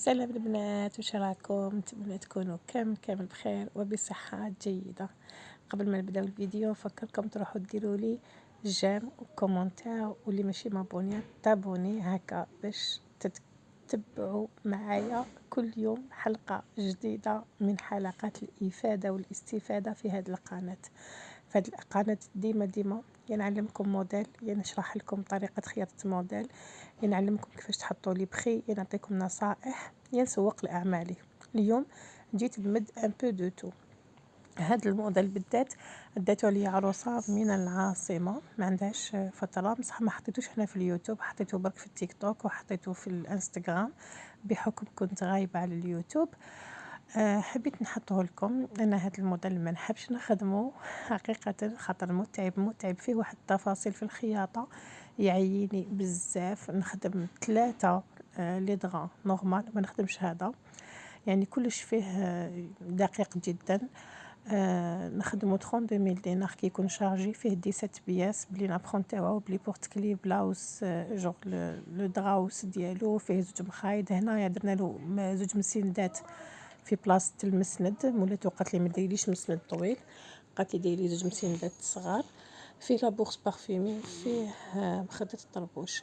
سلام البنات، وش راكم؟ نتمنى تكونوا كامل بخير وبصحة جيدة. قبل ما نبداو الفيديو نفكركم تروحوا ديروا لي جيم وكومنتير، واللي ماشي مابوني تابوني هكا باش تتبعوا معايا كل يوم حلقة جديدة من حلقات الإفادة والاستفادة في هذه القناة. فهاد القناة ديما نعلمكم موديل، نشرح لكم طريقة خياطة موديل، نعلمكم كيفاش تحطوا لي بخي، نعطيكم نصائح، نسوق لأعمالي. اليوم جيت بمد ان بو دو تو. هاد الموديل بالذات اديته لي عروسه من العاصمه، ما عندهاش فتره، بصح ما حطيتوش هنا في اليوتيوب، حطيته برك في التيك توك وحطيته في الانستغرام بحكم كنت غايبه على اليوتيوب. حبيت نحطه لكم. انا هذا الموديل ما نحبش نخدمه حقيقه، خاطر متعب فيه واحد التفاصيل في الخياطه يعيني بزاف. نخدم 3 لي دغا نورمال، ما نخدمش هذا، يعني كلش فيه دقيق جدا. نخدمو 32 دينار كي يكون شارجي، فيه 17 بياس بلي نابخون تاعو بلي بورت كلي بلاوس جوغ لو دراوس ديالو، فيه 2 مخايد. هنايا درنا له 2 مسندات في بلاصه المسند، مولاتو قالت لي ما ديريليش مسند طويل، قالت لي ديري 2 مسندات صغار. فيه لابورس بارفيمي، فيه مخدة الطربوش.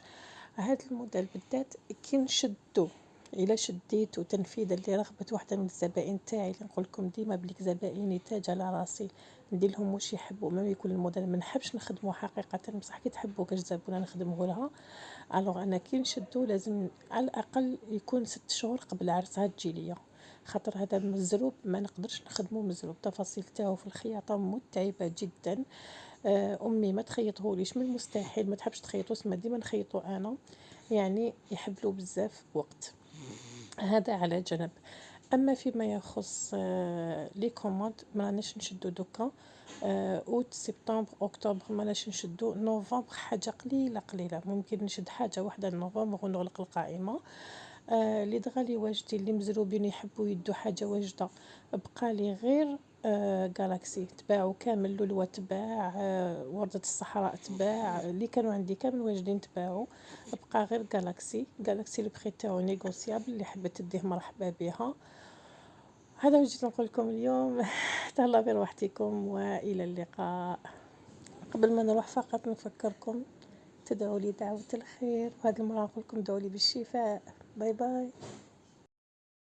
هذا الموديل بالذات كي نشدو، الا شديتو تنفيذا لرغبه واحده من الزبائن تاعي، اللي نقول لكم ديما بلي زبائني تاج على راسي، ندير لهم واش يحبوا. ما يكون الموديل ما نحبش نخدمه حقيقه، بصح كي تحبوا كاش زبونه نخدمه لها. الوغ انا كي نشدو لازم على الاقل يكون 6 شهور قبل عرسها تجي ليا، خاطر هذا مزروب ما نقدرش نخدمه مزروب. تفاصيل تاعو في الخياطه متعبه جدا. امي ما تخيطهوليش، من المستحيل ما تحبش تخيطو، سما ديما نخيطو انا، يعني يحبلو بزاف وقت. هذا على جنب. اما فيما يخص لي كوموند ما راناش نشدو دوكا. اوت سبتمبر اكتوبر ما راناش نشدو. نوفمبر حاجه قليله، ممكن نشد حاجه واحده لنوفمبر ونغلق القائمه. اللي دغالي واجدين اللي مزروبين يحبوا يدوا حاجه واجده، بقى لي غير جالاكسي تباعوا كامل، لولوة تباع، وردة الصحراء تباع، اللي كانوا عندي كامل واجدين تباعوا، بقى غير جالاكسي البخي تاعو نيغوسيابل، اللي حبت تديه مرحبا بها. هذا وجيت نقول لكم اليوم. تهلاو بروحتكم والى اللقاء. قبل ما نروح فقط نفكركم تدعوا لي دعوة الخير، وهذه المرة نقول لكم دعوا لي بالشفاء. باي باي.